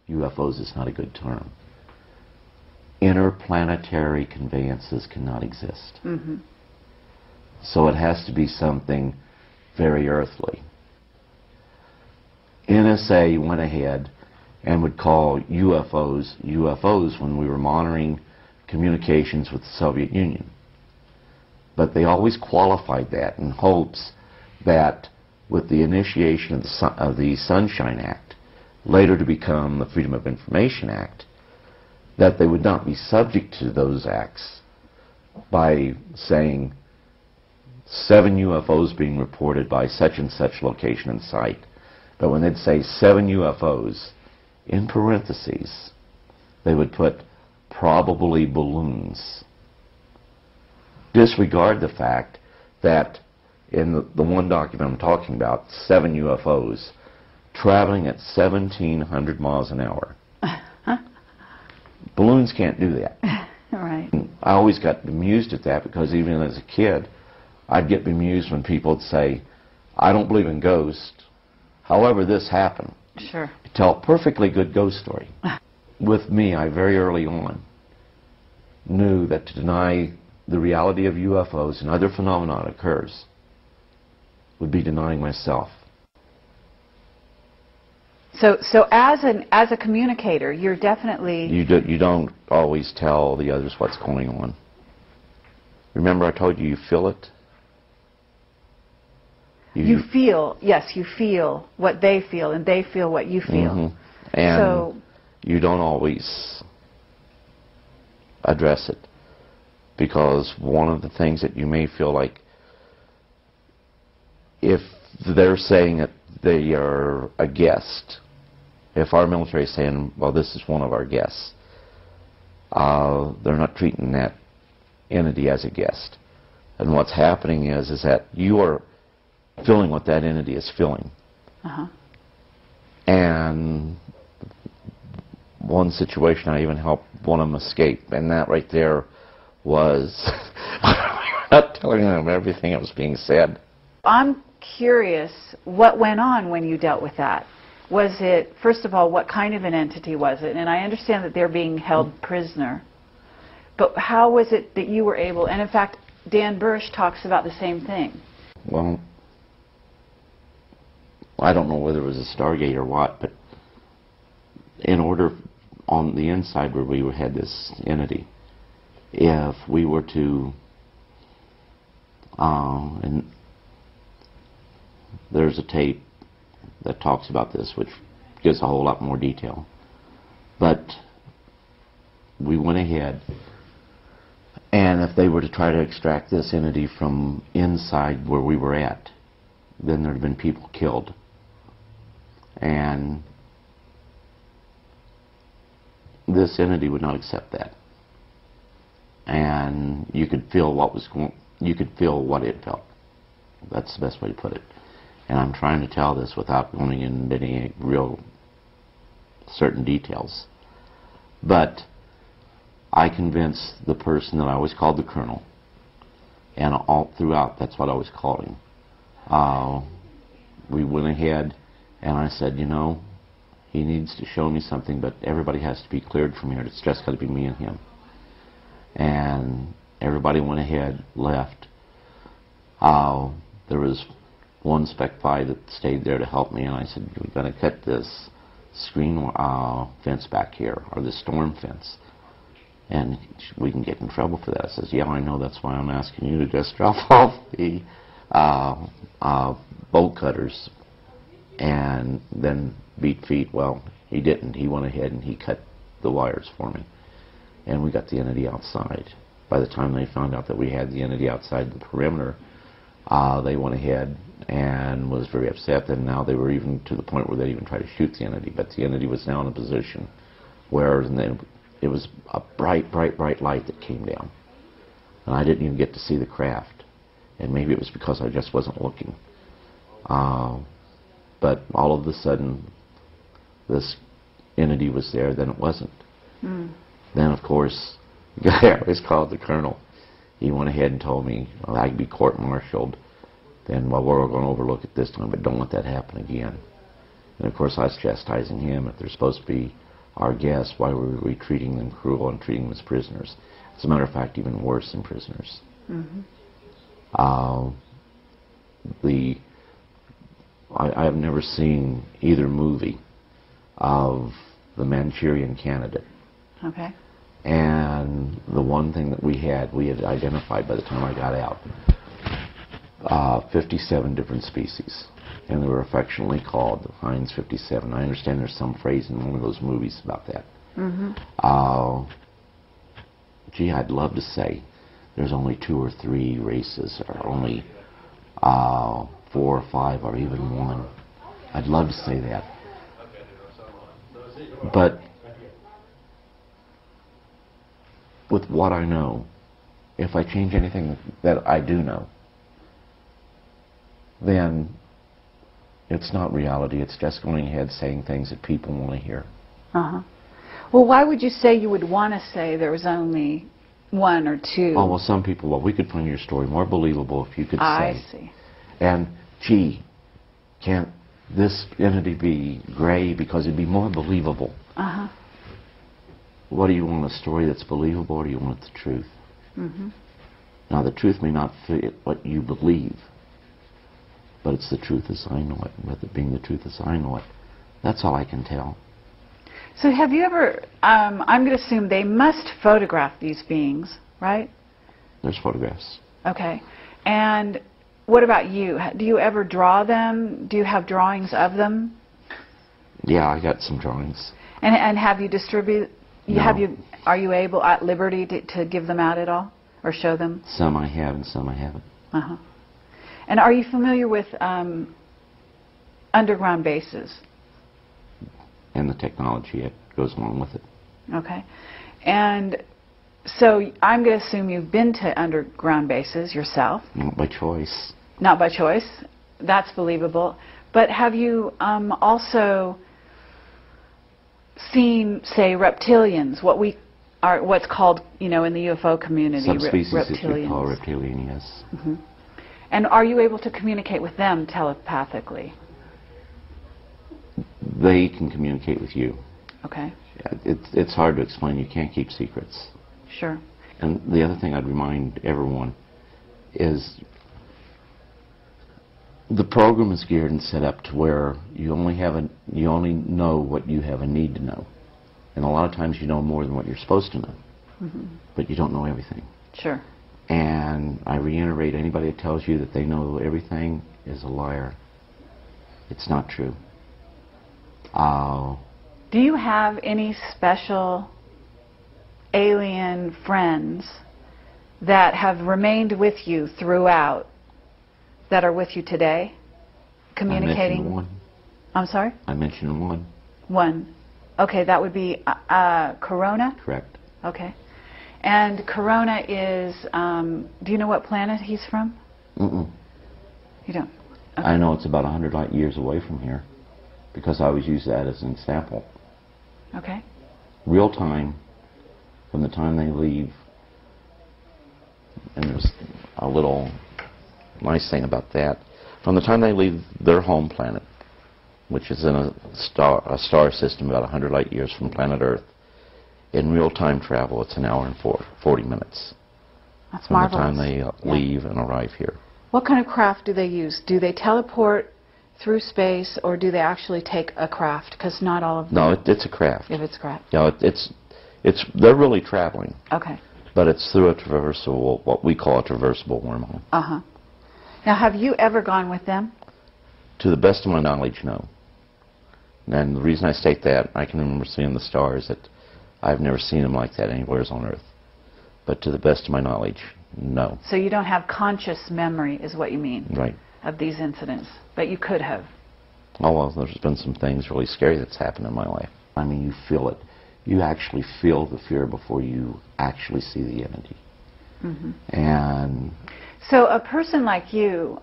UFOs is not a good term. Interplanetary conveyances cannot exist. Mm-hmm. So it has to be something very earthly. NSA went ahead and would call UFOs UFOs when we were monitoring communications with the Soviet Union. But they always qualified that in hopes that with the initiation of the Sunshine Act, later to become the Freedom of Information Act, that they would not be subject to those acts by saying 7 UFOs being reported by such and such location and site. But when they'd say 7 UFOs, in parentheses, they would put probably balloons. Disregard the fact that in the one document I'm talking about, 7 UFOs traveling at 1,700 miles an hour. Balloons can't do that. Right. And I always got bemused at that because even as a kid, I'd get bemused when people would say, I don't believe in ghosts. However, this happened. Sure. You tell a perfectly good ghost story. With me, I very early on knew that to deny the reality of UFOs and other phenomena that occurs would be denying myself. So as a communicator, you're definitely... You don't always tell the others what's going on. Remember I told you feel it? You feel, yes, you feel what they feel, and they feel what you feel. Mm-hmm. And so, you don't always address it, because one of the things that you may feel like, if they're saying that they are a guest, if our military is saying, well, this is one of our guests, they're not treating that entity as a guest. And what's happening is that you are feeling what that entity is feeling. uh-huh. And one situation, I even helped one of them escape, and that right there was not telling them everything that was being said. I'm curious, what went on when you dealt with that? Was it, first of all, what kind of an entity was it? And I understand that they're being held prisoner, but how was it that you were able, and in fact, Dan Bursch talks about the same thing. Well, I don't know whether it was a Stargate or what, but in order, on the inside where we had this entity, if we were to, and there's a tape that talks about this, which gives a whole lot more detail, but we went ahead, and if they were to try to extract this entity from inside where we were at, then there had been people killed. And this entity would not accept that. And you could feel what was going, you could feel what it felt. That's the best way to put it. And I'm trying to tell this without going into any real certain details. But I convinced the person that I always called the Colonel, and all throughout that's what I always called him. We went ahead and I said, you know, he needs to show me something, but everybody has to be cleared from here. It's just got to be me and him. And everybody went ahead, left. There was one Spec 5 that stayed there to help me, and I said, we're going to cut this screen fence back here, or the storm fence, and we can get in trouble for that. I says, yeah, I know, that's why I'm asking you to just drop off the bolt cutters and then beat feet. Well, he didn't. He went ahead and he cut the wires for me, and we got the entity outside. By the time they found out that we had the entity outside the perimeter, they went ahead and was very upset, and now they were even to the point where they even tried to shoot the entity, but the entity was now in a position where it was a bright, bright, bright light that came down, and I didn't even get to see the craft, and maybe it was because I just wasn't looking. But all of a sudden, this entity was there, then it wasn't. Mm. Then, of course, the guy I always called the Colonel, he went ahead and told me, well, I'd be court-martialed. Then, well, we're going to overlook it this time, but don't let that happen again. And, of course, I was chastising him. If there's supposed to be our guests, why were we treating them cruel and treating them as prisoners? As a matter of fact, even worse than prisoners. Mm-hmm. I have never seen either movie of the Manchurian Candidate. Okay. And the one thing that we had identified by the time I got out, 57 different species. And they were affectionately called the Heinz 57. I understand there's some phrase in one of those movies about that. Mm-hmm. Gee, I'd love to say there's only 2 or 3 races, or only 4 or 5, or even 1. I'd love to say that. But with what I know, if I change anything that I do know, then it's not reality. It's just going ahead saying things that people want to hear. Uh-huh. Well, why would you say you would want to say there was only 1 or 2? Oh, well, some people, well, we could find your story more believable if you could say. I see. And, gee, can't this entity be gray because it'd be more believable? Uh-huh. What do you want, a story that's believable, or do you want the truth? Mm-hmm. Now, the truth may not fit what you believe, but it's the truth as I know it. With it being the truth as I know it, that's all I can tell. So have you ever, I'm going to assume they must photograph these beings, right? There's photographs. Okay. And what about you? Do you ever draw them? Do you have drawings of them? Yeah, I got some drawings. And have you distributed? No. Are you able, at liberty, to give them out at all, or show them? Some I have and some I haven't. Uh-huh. And are you familiar with underground bases? And the technology that goes along with it. Okay. And so I'm going to assume you've been to underground bases yourself. Not by choice. Not by choice. That's believable. But have you also seen, say, reptilians, what's called, in the UFO community, Subspecies that we reptilians? call reptilian, yes. Mm-hmm. And are you able to communicate with them telepathically? They can communicate with you. Okay. It's hard to explain. You can't keep secrets. Sure. And the other thing I'd remind everyone is the program is geared and set up to where you only know what you have a need to know. And a lot of times you know more than what you're supposed to know. Mm-hmm. But you don't know everything. Sure. And I reiterate, anybody that tells you that they know everything is a liar. It's not true. Do you have any special alien friends that have remained with you throughout, that are with you today, communicating? I mentioned one. I'm sorry? I mentioned one. One. Okay, that would be Corona? Correct. Okay. And Corona is, do you know what planet he's from? Mm-mm. You don't? Okay. I know it's about 100 light years away from here, because I always use that as an example. Okay. Real time, from the time they leave, and there's a little nice thing about that, from the time they leave their home planet, which is in a star system about 100 light years from planet Earth, in real-time travel, it's an hour and 40 minutes. That's from marvelous. the time they leave and arrive here. What kind of craft do they use? Do they teleport through space, or do they actually take a craft? Because not all of them. No, it's a craft. If it's a craft. You know, they're really traveling. Okay. But it's through a traversable, what we call a traversable wormhole. Uh-huh. Now, have you ever gone with them? To the best of my knowledge, no. And the reason I state that, I can remember seeing the stars, that I've never seen them like that anywhere on Earth. But to the best of my knowledge, no. So you don't have conscious memory, is what you mean? Right. Of these incidents, but you could have. Oh, well, there's been some things really scary that's happened in my life. I mean, you feel it. You actually feel the fear before you actually see the entity. Mm-hmm. And so a person like you,